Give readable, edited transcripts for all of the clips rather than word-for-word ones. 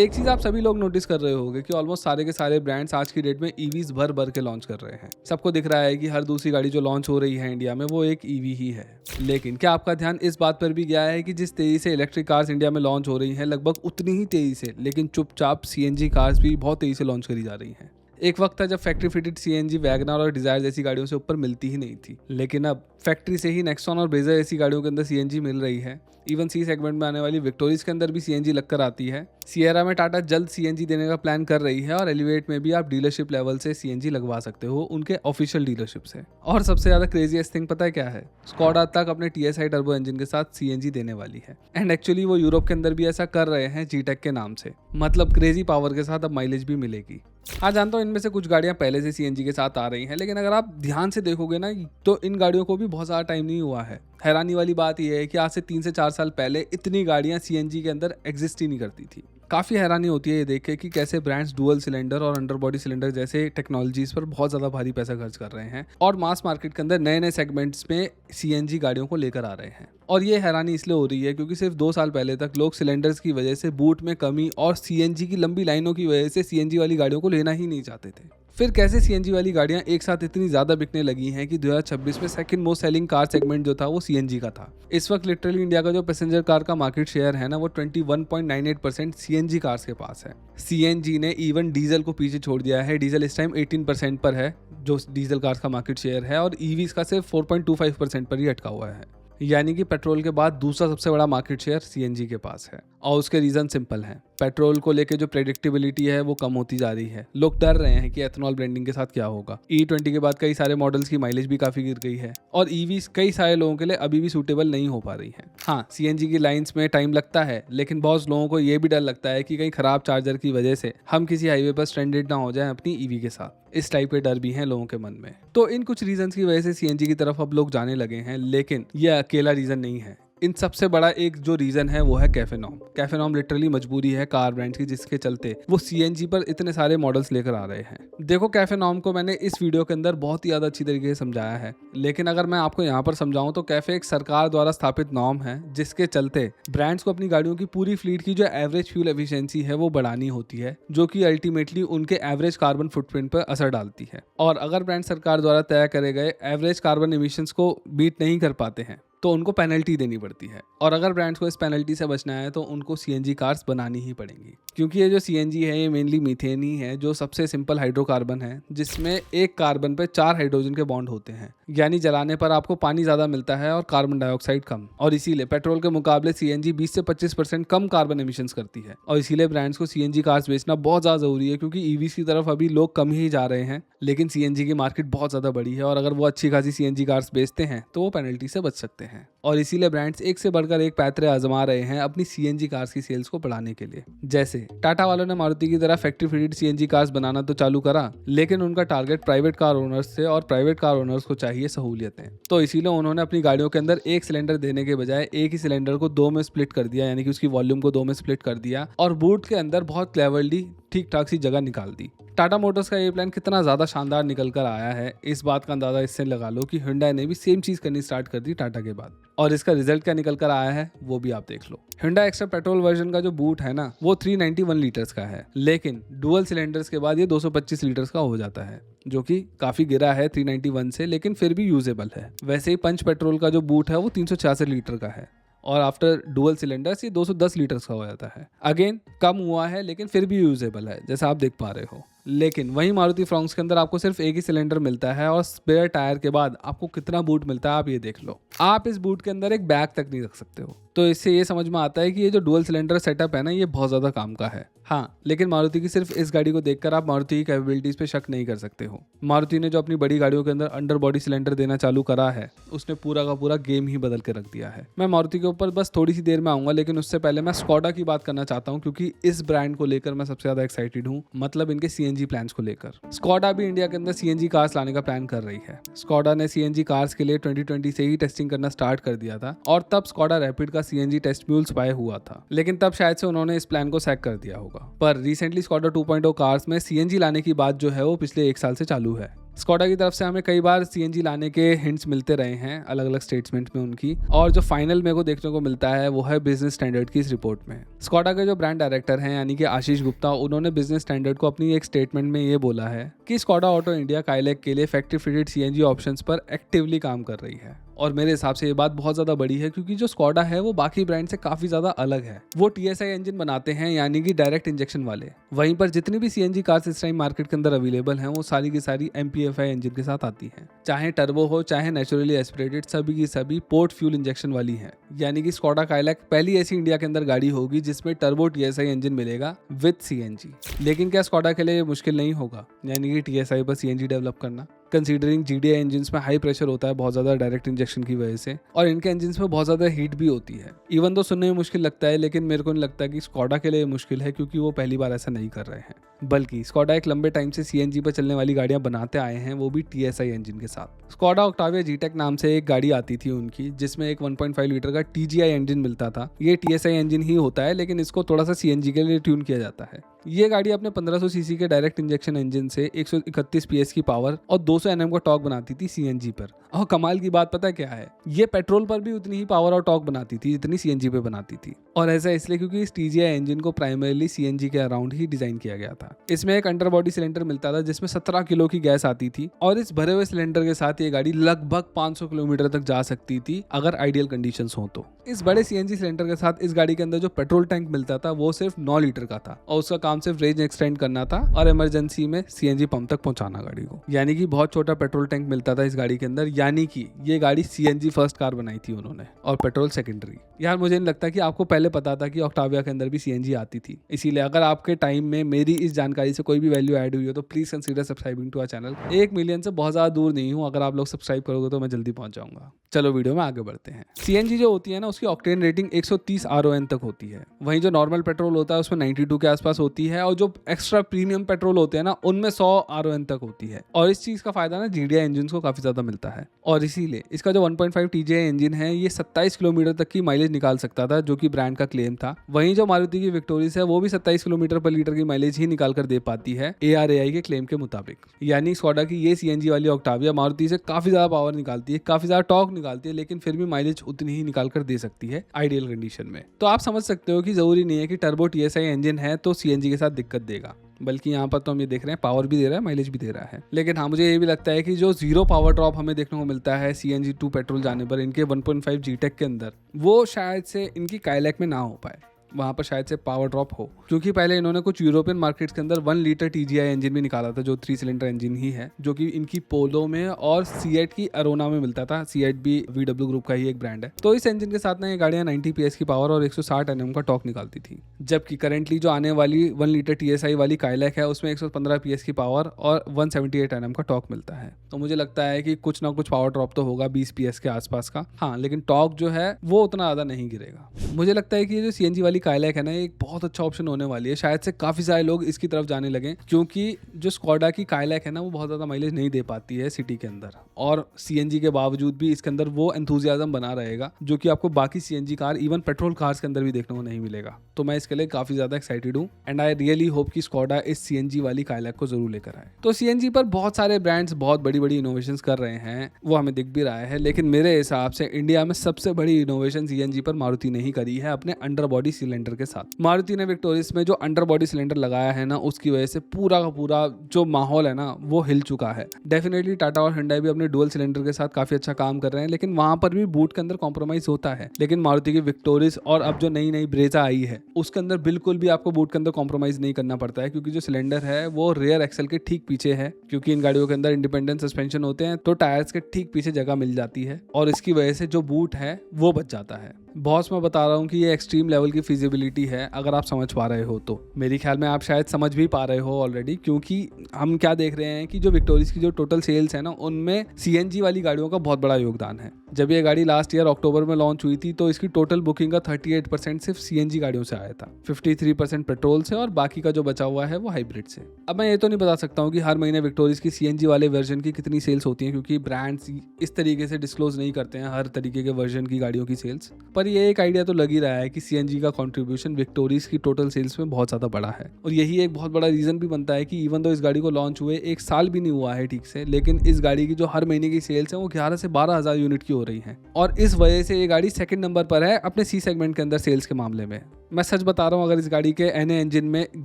एक चीज आप सभी लोग नोटिस कर रहे होंगे कि ऑलमोस्ट सारे के सारे ब्रांड्स आज की डेट में ईवीज भर भर के लॉन्च कर रहे हैं। सबको दिख रहा है कि हर दूसरी गाड़ी जो लॉन्च हो रही है इंडिया में वो एक ईवी ही है। लेकिन क्या आपका ध्यान इस बात पर भी गया है कि जिस तेजी से इलेक्ट्रिक कार्स इंडिया में लॉन्च हो रही हैं लगभग उतनी ही तेजी से लेकिन चुपचाप सीएनजी कार्स भी बहुत तेजी से लॉन्च करी जा रही हैं। एक वक्त था जब फैक्ट्री फिटेड सीएनजी वैगनर और डिजायर जैसी गाड़ियों से ऊपर मिलती ही नहीं थी, लेकिन अब फैक्ट्री से ही नेक्सॉन और ब्रेजा जैसी गाड़ियों के अंदर सीएनजी मिल रही है। इवन सी सेगमेंट में आने वाली विक्टोरियस के अंदर भी सीएनजी लगकर आती है। सिएरा में टाटा जल्द सीएनजी देने का प्लान कर रही है और एलिवेट में भी आप डीलरशिप लेवल से सीएनजी लगवा सकते हो उनके ऑफिशियल डीलरशिप से। और सबसे ज्यादा क्रेजीएस्ट थिंग पता है क्या है? स्कोडा तक अपने टीएसआई टर्बो इंजन के साथ सीएनजी देने वाली है एंड एक्चुअली वो यूरोप के अंदर भी ऐसा कर रहे हैं जीटेक के नाम से। मतलब क्रेजी पावर के साथ अब माइलेज भी मिलेगी। हाँ, जानता हूँ इनमें से कुछ गाड़ियां पहले से सीएनजी के साथ आ रही हैं, लेकिन अगर आप ध्यान से देखोगे ना तो इन गाड़ियों को भी बहुत ज़्यादा टाइम नहीं हुआ है। हैरानी वाली बात यह है कि आज से 3 से 4 साल पहले इतनी गाड़ियां सीएनजी के अंदर एग्जिस्ट ही नहीं करती थी। काफ़ी हैरानी होती है ये देख के कि कैसे ब्रांड्स डुअल सिलेंडर और अंडर बॉडी सिलेंडर जैसे टेक्नोलॉजीज पर बहुत ज़्यादा भारी पैसा खर्च कर रहे हैं और मास मार्केट के अंदर नए नए सेगमेंट्स में सीएनजी गाड़ियों को लेकर आ रहे हैं। और ये हैरानी इसलिए हो रही है क्योंकि सिर्फ 2 साल पहले तक लोग सिलेंडर्स की वजह से बूट में कमी और सीएनजी की लंबी लाइनों की वजह से सीएनजी वाली गाड़ियों को लेना ही नहीं चाहते थे। फिर कैसे सीएनजी वाली गाड़ियां एक साथ इतनी ज्यादा बिकने लगी हैं कि 2026 में second most selling car segment जो था वो सीएनजी का था। इस वक्त लिटरली इंडिया का जो पैसेंजर कार का मार्केट शेयर है ना वो 21.98% सीएनजी कार्स के पास है। सीएनजी ने इवन डीजल को पीछे छोड़ दिया है। डीजल इस टाइम 18% पर है जो डीजल कार्स का मार्केट शेयर है और ईवीज का सिर्फ 4.25% पर ही अटका हुआ है। यानी कि पेट्रोल के बाद दूसरा सबसे बड़ा मार्केट शेयर सीएनजी के पास है। और उसके रीजन सिंपल हैं। पेट्रोल को लेके जो प्रेडिक्टेबिलिटी है वो कम होती जा रही है। लोग डर रहे हैं कि एथनॉल ब्लेंडिंग के साथ क्या होगा। E20 के बाद कई सारे मॉडल्स की माइलेज भी काफी गिर गई है और ईवीज कई सारे लोगों के लिए अभी भी सूटेबल नहीं हो पा रही है। हाँ, सीएनजी की लाइंस में टाइम लगता है, लेकिन बहुत लोगों को ये भी डर लगता है कि कहीं खराब चार्जर की वजह से हम किसी हाईवे पर स्ट्रैंडेड ना हो जाए अपनी ईवी के साथ। इस टाइप के डर भी हैं लोगों के मन में। तो इन कुछ रीजंस की वजह से सीएनजी की तरफ अब लोग जाने लगे हैं, लेकिन यह अकेला रीजन नहीं है। इन सबसे बड़ा एक जो रीजन है वो है cafe norm. Cafe norm literally मजबूरी है कार ब्रांड्स की, जिसके चलते वो सीएनजी पर इतने सारे मॉडल्स लेकर आ रहे हैं। देखो, कैफे नॉर्म को मैंने इस वीडियो के अंदर बहुत ही ज्यादा अच्छी तरीके से समझाया है, लेकिन अगर मैं आपको यहाँ पर समझाऊं तो कैफे एक सरकार द्वारा स्थापित नॉर्म है जिसके चलते ब्रांड्स को अपनी गाड़ियों की पूरी फ्लीट की जो एवरेज फ्यूल एफिशिएंसी है वो बढ़ानी होती है, जो कि अल्टीमेटली उनके एवरेज कार्बन फुटप्रिंट पर असर डालती है। और अगर ब्रांड सरकार द्वारा तय करे गए एवरेज कार्बन इमिशंस को बीट नहीं कर पाते हैं तो उनको पेनल्टी देनी पड़ती है। और अगर ब्रांड्स को इस पेनल्टी से बचना है तो उनको सीएनजी कार्स बनानी ही पड़ेंगी, क्योंकि ये जो सीएनजी है ये मेनली मीथेन ही है, जो सबसे सिंपल हाइड्रोकार्बन है जिसमें एक कार्बन पे 4 हाइड्रोजन के बॉन्ड होते हैं। यानी जलाने पर आपको पानी ज्यादा मिलता है और कार्बन डाइऑक्साइड कम। और इसीलिए पेट्रोल के मुकाबले सीएनजी 20 से 25% कम कार्बन एमिशंस करती है। और इसीलिए ब्रांड्स को सीएनजी कार्स बेचना बहुत ज्यादा जरूरी है, क्योंकि ईवीज की तरफ अभी लोग कम ही जा रहे हैं, लेकिन सीएनजी की मार्केट बहुत ज्यादा बड़ी है और अगर वो अच्छी खासी सीएनजी कार्स बेचते हैं तो वो पेनल्टी से बच सकते हैं। और इसीलिए ब्रांड्स एक से बढ़कर एक पैतरे आजमा रहे हैं अपनी सीएनजी कार्स की सेल्स को बढ़ाने के लिए। जैसे टाटा वालों ने मारुति की तरह फैक्ट्री फिटेड सीएनजी कार्स बनाना तो चालू करा, लेकिन उनका टारगेट प्राइवेट कार ओनर्स थे और प्राइवेट कार ओनर्स को चाहिए सहूलियतें। तो इसीलिए उन्होंने अपनी गाड़ियों के अंदर एक सिलेंडर देने के बजाय एक ही सिलेंडर को 2 में स्प्लिट कर दिया, यानी कि उसकी वॉल्यूम को 2 में स्प्लिट कर दिया और बूट के अंदर बहुत क्लेवरली ठीक ठाक सी जगह निकाल दी। टाटा मोटर्स का ये प्लान कितना ज्यादा शानदार निकल कर आया है, इस बात का अंदाजा इससे लगा लो कि Hyundai ने भी सेम चीज करनी स्टार्ट कर दी टाटा के बाद। और इसका रिजल्ट क्या निकल कर आया है वो भी आप देख लो। Hyundai एक्स्ट्रा पेट्रोल वर्जन का जो बूट है ना वो 391 लीटर्स का है, लेकिन डुअल सिलेंडर्स के बाद ये 225 लीटर्स का हो जाता है, जो कि काफी गिरा है 391 से, लेकिन फिर भी यूजेबल है। वैसे ही पंच पेट्रोल का जो बूट है वो 366 लीटर का है और आफ्टर डुअल सिलेंडर्स ये 210 लीटर्स का हो जाता है। अगेन कम हुआ है लेकिन फिर भी यूजेबल है, जैसा आप देख पा रहे हो। लेकिन वहीं मारुति फ्रॉन्क्स के अंदर आपको सिर्फ एक ही सिलेंडर मिलता है और स्पेयर टायर के बाद आपको कितना बूट मिलता है आप ये देख लो। आप इस बूट के अंदर एक बैग तक नहीं रख सकते हो। तो इससे ये समझ में आता है कि ये जो डुअल सिलेंडर सेटअप है ना ये बहुत ज़्यादा काम का है। हाँ, लेकिन मारुति की सिर्फ इस गाड़ी को देखकर आप मारुति की कैपेबिलिटीज पे शक नहीं कर सकते हो। मारुति ने जो अपनी बड़ी गाड़ियों के अंदर अंडर बॉडी सिलेंडर देना चालू करा है उसने पूरा का पूरा गेम ही बदल के रख दिया है। मैं मारुति के ऊपर बस थोड़ी सी देर में आऊंगा, लेकिन उससे पहले मैं स्कोडा की बात करना चाहता हूँ, क्योंकि इस ब्रांड को लेकर मैं सबसे ज्यादा एक्साइटेड हूँ, मतलब इनके सीएनजी प्लान्स को लेकर। स्कोडा भी इंडिया के अंदर सीएनजी कार्स लाने का प्लान कर रही है। स्कोडा ने सीएनजी कार्स के लिए 2020 से ही टेस्टिंग करना स्टार्ट कर दिया था और तब स्कोडा रैपिड का सीएनजी टेस्ट म्यूल स्पाई हुआ था, लेकिन तब शायद से उन्होंने इस प्लान को सैक कर दिया होगा। पर रिसेंटली स्कोडा 2.0 कार्स में सीएनजी लाने की बात जो है वो पिछले 1 साल से चालू है। स्कोडा की तरफ से हमें कई बार सीएनजी लाने के हिंट्स मिलते रहे हैं अलग अलग स्टेटमेंट में उनकी, और जो फाइनल मेरे को देखने को मिलता है वो है बिजनेस स्टैंडर्ड की इस रिपोर्ट में। स्कोडा के जो ब्रांड डायरेक्टर हैं यानी कि आशीष गुप्ता, उन्होंने बिजनेस स्टैंडर्ड को अपनी एक स्टेटमेंट में ये बोला है कि स्कोडा ऑटो इंडिया काइलैक के लिए फैक्ट्री फिटेड सीएनजी ऑप्शंस पर एक्टिवली काम कर रही है। और मेरे हिसाब से ये बात बहुत ज़्यादा बड़ी है, क्योंकि जो स्कोडा है वो बाकी ब्रांड से काफ़ी ज़्यादा अलग है। वो टीएसआई इंजन बनाते हैं यानी कि डायरेक्ट इंजेक्शन वाले। वहीं पर जितनी भी सीएनजी कार्स इस टाइम मार्केट के अंदर अवेलेबल हैं वो सारी की सारी एमपीएफआई इंजन के साथ आती हैं। चाहे टर्बो हो चाहे नेचुरली एस्पिरेटेड, सभी की सभी पोर्ट फ्यूल इंजेक्शन वाली है। यानी कि स्कोडा काइलैक पहली ऐसी इंडिया के अंदर गाड़ी होगी जिसमें टर्बो टीएसआई इंजन मिलेगा विद सीएनजी। लेकिन क्या स्कोडा के लिए ये मुश्किल नहीं होगा यानी कि टीएसआई पर सीएनजी डेवलप करना? कंसीडरिंग जीडीआई इंजन्स में हाई प्रेशर होता है बहुत ज़्यादा डायरेक्ट इंजेक्शन की वजह से, और इनके इंजन्स में बहुत ज़्यादा हीट भी होती है। इवन तो सुनने में मुश्किल लगता है, लेकिन मेरे को नहीं लगता कि स्कोडा के लिए मुश्किल है, क्योंकि वो पहली बार ऐसा नहीं कर रहे हैं। बल्कि स्कोडा एक लंबे टाइम से सीएनजी पर चलने वाली गाड़ियां बनाते आए हैं, वो भी टीएसआई इंजन के साथ। स्कोडा ऑक्टाविया जीटेक नाम से एक गाड़ी आती थी उनकी, जिसमें एक 1.5 लीटर का टीजीआई इंजन मिलता था। ये टीएसआई इंजन ही होता है, लेकिन इसको थोड़ा सा सीएनजी के लिए ट्यून किया जाता है। ये गाड़ी अपने 1500 सीसी के डायरेक्ट इंजेक्शन इंजन से 131 पीएस की पावर और 200 एनएम का टॉर्क बनाती थी सीएनजी पर। और कमाल की बात पता है क्या है, ये पेट्रोल पर भी उतनी ही पावर और टॉर्क बनाती थी जितनी सीएनजी पे बनाती थी। और ऐसा इसलिए क्योंकि इस टीजीआई इंजन को प्राइमरीली सीएनजी के अराउंड ही डिजाइन किया गया था। इसमें एक अंडर बॉडी सिलेंडर मिलता था जिसमें 17 किलो की गैस आती थी, और इस भरे हुए सिलेंडर के साथ ये गाड़ी लगभग 500 किलोमीटर तक जा सकती थी अगर आइडियल कंडीशंस हो तो। इस बड़े सीएनजी सिलेंडर के साथ इस गाड़ी के अंदर जो पेट्रोल टैंक मिलता था वो सिर्फ 9 लीटर का था, और उसका काम सिर्फ रेंज एक्सटेंड करना था और इमरजेंसी में सीएनजी पंप तक पहुंचाना गाड़ी को। यानी कि बहुत छोटा पेट्रोल टैंक मिलता था इस गाड़ी के अंदर। यानी कि ये गाड़ी सीएनजी फर्स्ट कार बनाई थी उन्होंने, और पेट्रोल सेकेंडरी। यार मुझे नहीं लगता कि आपको पहले पता था कि ऑक्टाविया के अंदर भी सीएनजी आती थी। इसीलिए अगर आपके टाइम में मेरी इस जानकारी से कोई भी वैल्यू ऐड हुई हो तो please consider subscribing to our channel. 1 million से बहुत ज्यादा दूर नहीं हूँ, अगर आप लोग सब्सक्राइब करोगे तो मैं जल्दी पहुंच जाऊंगा। चलो वीडियो में आगे बढ़ते हैं। सीएनजी जो होती है ना, उसकी ऑक्टेन रेटिंग 130 आरओएन तक होती है। वहीं जो नॉर्मल पेट्रोल होता है उसमें 92 के आसपास होती है, और जो एक्स्ट्रा प्रीमियम पेट्रोल होते हैं ना उनमें 100 आरओएन तक होती है। और इस चीज का फायदा ना जीडीआई इंजन को काफी ज्यादा मिलता है, और इसीलिए इसका जो 1.5 टीजीआई इंजन है ये 27 किलोमीटर तक की माइलेज निकाल सकता था, जो कि ब्रांड का क्लेम था। वहीं जो मारुति की विक्टोरियस है वो भी 27 किलोमीटर पर लीटर की माइलेज ही निकाल कर दे पाती है ARAI के क्लेम के मुताबिक। यानी स्कोडा की ये सीएनजी वाली ऑक्टाविया मारुति से काफी ज्यादा पावर निकालती है, काफी ज्यादा टॉर्क निकालती है, लेकिन फिर भी माइलेज उतनी ही निकाल कर दे सकती है आइडियल कंडीशन में। तो आप समझ सकते हो कि जरूरी नहीं है कि टर्बो टीएसआई इंजन है तो सीएनजी के साथ दिक्कत देगा, बल्कि यहाँ पर तो हम ये देख रहे हैं पावर भी दे रहा है, माइलेज भी दे रहा है। लेकिन हाँ, मुझे ये भी लगता है कि जो जीरो पावर ड्रॉप हमें देखने को मिलता है सीएनजी 2 पेट्रोल जाने पर इनके 1.5 जीटेक के अंदर, वो शायद से इनकी काइलैक में ना हो पाए। वहाँ पर शायद से पावर ड्रॉप हो, क्योंकि पहले इन्होंने कुछ यूरोपियन मार्केट्स के अंदर 1 लीटर टीजीआई इंजन भी निकाला था, जो 3 सिलेंडर इंजन ही है, जो कि इनकी पोलो में और सीएट की अरोना में मिलता था। सीएट भी वीडब्ल्यू ग्रुप का ही एक ब्रांड है। तो इस इंजन के साथ ना ये गाड़ियाँ 90 पीएस की पावर और 160 एनएम का टॉर्क निकालती थी। जबकि करंटली जो आने वाली 1 लीटर टीएसआई वाली काइलैक है उसमें 115 पीएस की पावर और 178 एनएम का टॉर्क मिलता है। तो मुझे लगता है कि कुछ ना कुछ पावर ड्रॉप तो होगा 20 पीएस के आसपास का, हाँ, लेकिन टॉर्क जो है वो उतना ज़्यादा नहीं गिरेगा। मुझे लगता है कि ये जो सीएनजी वाली काइलैक है ना, एक बहुत अच्छा ऑप्शन होने वाली है। शायद से काफी सारे लोग इसकी तरफ जाने लगे, क्योंकि जो स्कोडा की काइलैक है ना वो बहुत ज्यादा माइलेज नहीं दे पाती है सिटी के अंदर, और सीएनजी के बावजूद भी इसके अंदर वो एंथुसियाज्म बना रहेगा जो कि आपको बाकी CNG car, even petrol cars के अंदर भी देखने को नहीं मिलेगा। तो मैं इसके लिए काफी ज्यादा एक्साइटेड हूँ, एंड आई रियली होप कि स्कोडा इस सीएनजी वाली काइलैक को जरूर लेकर आए। तो सीएनजी पर बहुत सारे ब्रांड्स बहुत बड़ी बड़ी इनोवेशंस कर रहे हैं, वो हमें दिख भी रहा है, लेकिन मेरे हिसाब से इंडिया में सबसे बड़ी इनोवेशन सीएनजी पर मारुति ने ही करी है अपने अंडर बॉडी सिलेंडर के साथ। मारुति ने विक्टोरियस में जो अंडर बॉडी सिलेंडर लगाया है ना, उसकी वजह से पूरा का पूरा जो माहौल है ना वो हिल चुका है। डेफिनेटली टाटा और हुंडई भी अपने डुअल सिलेंडर के साथ काफी अच्छा काम कर रहे हैं, लेकिन वहां पर भी बूट के अंदर कॉम्प्रोमाइज होता है। लेकिन मारुति की विक्टोरियस और अब जो नई नई ब्रेजा आई है उसके अंदर बिल्कुल भी आपको बूट के अंदर कॉम्प्रोमाइज नहीं करना पड़ता है, क्योंकि जो सिलेंडर है वो रेयर एक्सल के ठीक पीछे है। क्योंकि इन गाड़ियों के अंदर इंडिपेंडेंट सस्पेंशन होते हैं तो टायर्स के ठीक पीछे जगह मिल जाती है, और इसकी वजह से जो बूट है वो बच जाता है। बॉस, मैं बता रहा हूँ कि ये एक्सट्रीम लेवल की फिजिबिलिटी है, अगर आप समझ पा रहे हो तो। मेरे ख्याल में आप शायद समझ भी पा रहे हो ऑलरेडी, क्योंकि हम क्या देख रहे हैं कि जो विक्टोरियस की जो टोटल सेल्स है ना उनमें सीएनजी वाली गाड़ियों का बहुत बड़ा योगदान है। जब ये गाड़ी लास्ट ईयर अक्टूबर में लॉन्च हुई थी तो इसकी टोटल बुकिंग का 38% सिर्फ सीएनजी गाड़ियों से आया था, 53% पेट्रोल से और बाकी का जो बचा हुआ है वो हाइब्रिड से। अब मैं ये तो नहीं बता सकता हूँ कि हर महीने विक्टोरियस की सीएनजी वाले वर्जन की कितनी सेल्स होती हैं, क्योंकि ब्रांड्स इस तरीके से डिस्क्लोज नहीं करते हैं हर तरीके के वर्जन की गाड़ियों की सेल्स। पर ये एक आइडिया तो लग ही रहा है कि सीएनजी का कॉन्ट्रीब्यूशन विक्टोरियस की टोटल सेल्स में बहुत ज़्यादा बड़ा है। और यही एक बहुत बड़ा रीज़न भी बनता है कि इवन दो इस गाड़ी को लॉन्च हुए 1 साल भी नहीं हुआ है ठीक से, लेकिन इस गाड़ी की जो हर महीने की सेल्स है वो 11 से 12 हज़ार यूनिट की हो रही है। और इस वजह से ये गाड़ी सेकंड नंबर पर है अपने सी सेगमेंट के अंदर सेल्स के मामले में। मैं सच बता रहा हूँ, अगर इस गाड़ी के एनए इंजन में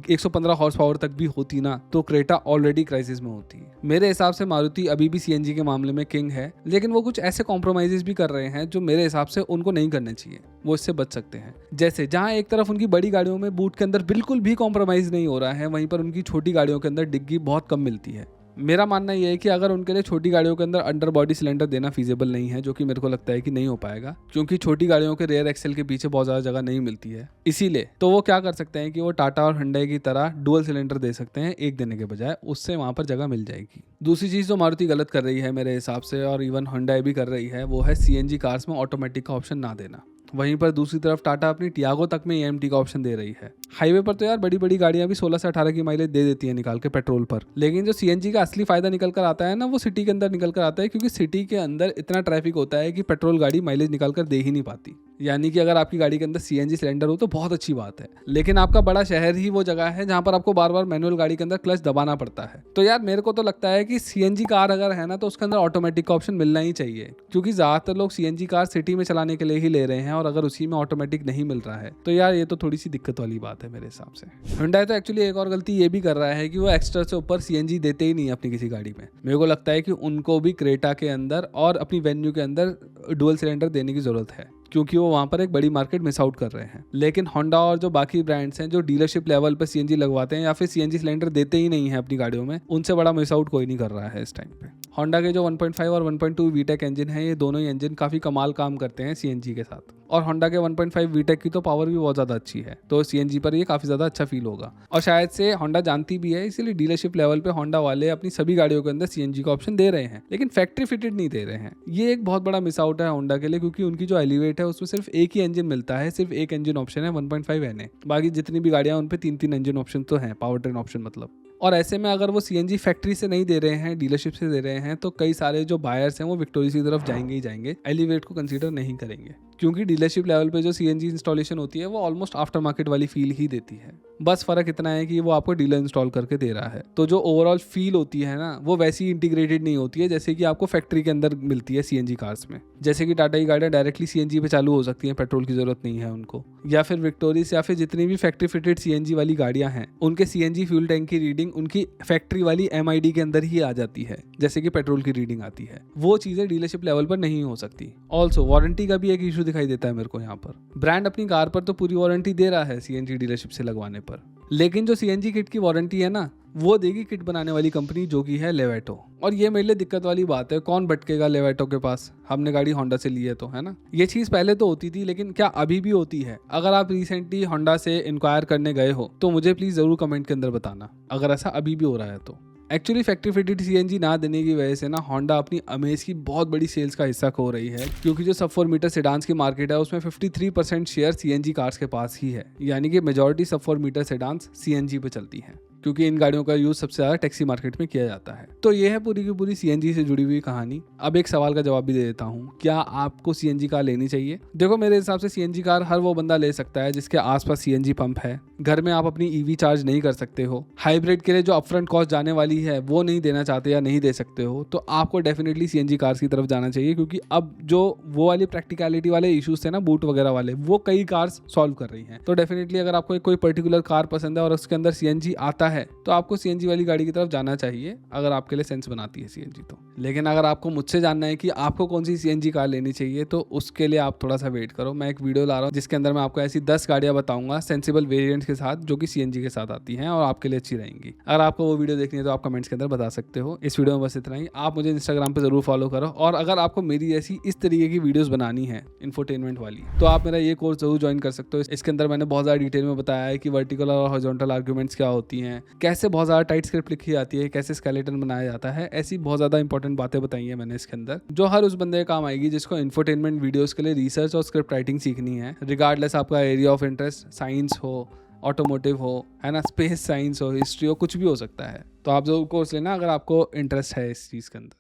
115 हॉर्स पावर तक भी होती ना तो क्रेटा ऑलरेडी क्राइसिस में होती। मेरे हिसाब से मारुति अभी भी सीएनजी के मामले में किंग है, लेकिन वो कुछ ऐसे कॉम्प्रोमाइजेस भी कर रहे हैं जो मेरे हिसाब से उनको नहीं करने चाहिए, वो इससे बच सकते हैं। जैसे जहां एक तरफ उनकी बड़ी गाड़ियों में बूट के अंदर बिल्कुल भी कॉम्प्रोमाइज नहीं हो रहा है, वहीं पर उनकी छोटी गाड़ियों के अंदर डिग्गी बहुत कम मिलती है। मेरा मानना यह है कि अगर उनके लिए छोटी गाड़ियों के अंदर अंडर बॉडी सिलेंडर देना फीजिबल नहीं है, जो कि मेरे को लगता है कि नहीं हो पाएगा, क्योंकि छोटी गाड़ियों के रेयर एक्सेल के पीछे बहुत ज़्यादा जगह नहीं मिलती है। इसीलिए तो वो क्या कर सकते हैं कि वो टाटा और हुंडई की तरह डुअल सिलेंडर दे सकते हैं एक देने के बजाय, उससे वहाँ पर जगह मिल जाएगी। दूसरी चीज़ जो मारुति गलत कर रही है मेरे हिसाब से, और इवन हुंडई भी कर रही है, वो है सीएनजी कार्स में ऑटोमेटिक का ऑप्शन ना देना। वहीं पर दूसरी तरफ टाटा अपनी टियागो तक में ईएमटी का ऑप्शन दे रही है। हाईवे पर तो यार बड़ी बड़ी गाड़ियां भी 16 से 18 की माइलेज दे देती है निकाल के पेट्रोल पर, लेकिन जो सीएनजी का असली फायदा निकल कर आता है ना, वो सिटी के अंदर निकल कर आता है, क्योंकि सिटी के अंदर इतना ट्रैफिक होता है कि पेट्रोल गाड़ी माइलेज निकाल कर दे ही नहीं पाती। यानी कि अगर आपकी गाड़ी के अंदर सीएनजी सिलेंडर हो तो बहुत अच्छी बात है, लेकिन आपका बड़ा शहर ही वो जगह है जहां पर आपको बार बार मैनुअल गाड़ी के अंदर क्लच दबाना पड़ता है। तो यार मेरे को तो लगता है कि सीएनजी कार अगर है ना तो उसके अंदर ऑटोमेटिक का ऑप्शन मिलना ही चाहिए, क्योंकि ज्यादातर लोग सीएनजी कार सिटी में चलाने के लिए ही ले रहे हैं, और अगर उसी में ऑटोमेटिक नहीं मिल रहा है तो यार ये तो थोड़ी सी दिक्कत वाली बात है मेरे हिसाब से। हुंडई तो एक्चुअली एक और गलती ये भी कर रहा है कि वो एक्स्ट्रा से ऊपर सीएनजी देते ही नहीं अपनी किसी गाड़ी में। मेरे को लगता है कि उनको भी क्रेटा के अंदर और अपनी वेन्यू के अंदर डुअल सिलेंडर देने की जरूरत है, क्योंकि वो वहाँ पर एक बड़ी मार्केट मिस आउट कर रहे हैं। लेकिन होंडा और जो बाकी ब्रांड्स हैं जो डीलरशिप लेवल पर सीएनजी लगवाते हैं या फिर सीएनजी सिलेंडर देते ही नहीं है अपनी गाड़ियों में, उनसे बड़ा मिस आउट कोई नहीं कर रहा है इस टाइम पे। होंडा के जो 1.5 और 1.2 वीटेक इंजन है, ये दोनों ही इंजन काफ़ी कमाल काम करते हैं सीएनजी के साथ, और होंडा के 1.5 वीटेक की तो पावर भी बहुत ज़्यादा अच्छी है, तो सीएनजी पर ये काफ़ी ज़्यादा अच्छा फील होगा। और शायद से होंडा जानती भी है, इसीलिए डीलरशिप लेवल पे होंडा वाले अपनी सभी गाड़ियों के अंदर सीएनजी का ऑप्शन दे रहे हैं, लेकिन फैक्ट्री फिटेड नहीं दे रहे हैं। ये एक बहुत बड़ा मिस आउट है होंडा के लिए, क्योंकि उनकी जो एलिवेट है उसमें सिर्फ एक ही इंजन मिलता है, सिर्फ एक इंजन ऑप्शन है 1.5 एनए। बाकी जितनी भी गाड़ियां उन पे 3-3 इंजन ऑप्शन तो हैं, पावर ट्रेन ऑप्शन मतलब। और ऐसे में अगर वो सीएनजी फैक्ट्री से नहीं दे रहे हैं, डीलरशिप से दे रहे हैं, तो कई सारे जो बायर्स हैं वो विक्टोरिया की तरफ जाएंगे ही जाएंगे, एलिवेट को कंसीडर नहीं करेंगे, क्योंकि डीलरशिप लेवल पे जो सीएनजी इंस्टॉलेशन होती है वो ऑलमोस्ट आफ्टर मार्केट वाली फील ही देती है। बस फर्क इतना है कि वो आपको डीलर इंस्टॉल करके दे रहा है, तो जो ओवरऑल फील होती है ना वो वैसी इंटीग्रेटेड नहीं होती है जैसे कि आपको फैक्ट्री के अंदर मिलती है सीएनजी कार्स में। जैसे कि टाटा की गाड़ियां डायरेक्टली सीएनजी पे चालू हो सकती हैं, पेट्रोल की जरूरत नहीं है उनको, या फिर विक्टोरिया या फिर जितनी भी फैक्ट्री फिटेड सीएनजी वाली गाड़ियां हैं उनके सीएनजी फ्यूल टैंक की रीडिंग उनकी फैक्ट्री वाली एमआईडी के अंदर ही आ जाती है, जैसे कि पेट्रोल की रीडिंग आती है। वो चीजें डीलरशिप लेवल पर नहीं हो सकती। ऑल्सो वारंटी का भी एक इशू दिखाई देता है मेरे को यहाँ पर। ब्रांड अपनी कार पर तो पूरी वारंटी दे रहा है सीएनजी डीलरशिप से लगवाने पर, लेकिन जो सीएनजी किट की वारंटी है ना वो देगी किट बनाने वाली कंपनी, जो कि है लेवेटो। और ये मेरे लिए दिक्कत वाली बात है, कौन भटकेगा लेवेटो के पास, हमने गाड़ी होंडा से ली है तो, है ना। ये चीज़ पहले तो होती थी, लेकिन क्या अभी भी होती है? अगर आप रिसेंटली होंडा से इंक्वायर करने गए हो तो मुझे प्लीज़ ज़रूर कमेंट के अंदर बताना अगर ऐसा अभी भी हो रहा है तो। एक्चुअली फैक्ट्री फिटेड सीएनजी ना देने की वजह से ना होंडा अपनी अमेज की बहुत बड़ी सेल्स का हिस्सा खो रही है, क्योंकि जो सब 4 मीटर सेडान्स की मार्केट है उसमें 53% शेयर सीएनजी कार्स के पास ही है, यानी कि मेजॉरिटी सब 4 मीटर सेडान्स सीएनजी पे चलती हैं, क्योंकि इन गाड़ियों का यूज सबसे ज़्यादा टैक्सी मार्केट में किया जाता है। तो ये है पूरी की पूरी सीएनजी से जुड़ी हुई कहानी। अब एक सवाल का जवाब भी दे देता हूँ, क्या आपको सीएनजी कार लेनी चाहिए? देखो मेरे हिसाब से सीएनजी कार हर वो बंदा ले सकता है जिसके आसपास सीएनजी पंप है, घर में आप अपनी ईवी चार्ज नहीं कर सकते हो, हाइब्रिड के लिए जो अपफ्रंट कॉस्ट जाने वाली है वो नहीं देना चाहते या नहीं दे सकते हो, तो आपको डेफिनेटली सीएनजी कार्स की तरफ जाना चाहिए, क्योंकि अब जो वो वाली प्रैक्टिकलिटी वाले इश्यूज थे ना बूट वगैरह वाले, वो कई कार्स सॉल्व कर रही हैं। तो डेफिनेटली अगर आपको कोई पर्टिकुलर कार पसंद है और उसके अंदर सीएनजी आता है तो आपको सीएनजी वाली गाड़ी की तरफ जाना चाहिए, अगर आपके लिए सेंस बनाती है सीएनजी तो। लेकिन अगर आपको मुझसे जानना है कि आपको कौन सी सीएनजी कार लेनी चाहिए तो उसके लिए आप थोड़ा सा वेट करो। मैं एक वीडियो ला रहा हूँ जिसके अंदर मैं आपको ऐसी 10 गाड़ियां बताऊंगा सेंसिबल वेरिएंट्स के साथ, जो कि सीएनजी के साथ आती हैं और आपके लिए अच्छी रहेंगी। अगर आपको वो वीडियो देखनी है तो आप कमेंट्स के अंदर बता सकते हो। इस वीडियो में बस इतना ही। आप मुझे इंस्टाग्राम पे जरूर फॉलो करो, और अगर आपको मेरी जैसी इस तरीके की वीडियोस बनानी है इंफोटेनमेंट वाली, तो आप मेरा ये कोर्स जरूर ज्वाइन कर सकते हो। इसके अंदर मैंने बहुत ज़्यादा डिटेल में बताया है कि वर्टिकल और हॉरिजॉन्टल आर्ग्यूमेंट्स क्या होती हैं, कैसे बहुत ज़्यादा टाइट स्क्रिप्ट लिखी जाती है, कैसे स्केलेटन बनाया जाता है, ऐसी बहुत ज़्यादा इंपॉर्टेंट बातें बताई हैं मैंने इसके अंदर, जो हर उस बंदे के काम आएगी जिसको इंफोटेनमेंट वीडियोस के लिए रिसर्च और स्क्रिप्ट राइटिंग सीखनी है, रिगार्डलेस आपका एरिया ऑफ इंटरेस्ट साइंस हो, ऑटोमोटिव हो, है ना, स्पेस साइंस हो, हिस्ट्री हो, कुछ भी हो सकता है। तो आप जरूर कोर्स लेना अगर आपको इंटरेस्ट है इस चीज़ के अंदर।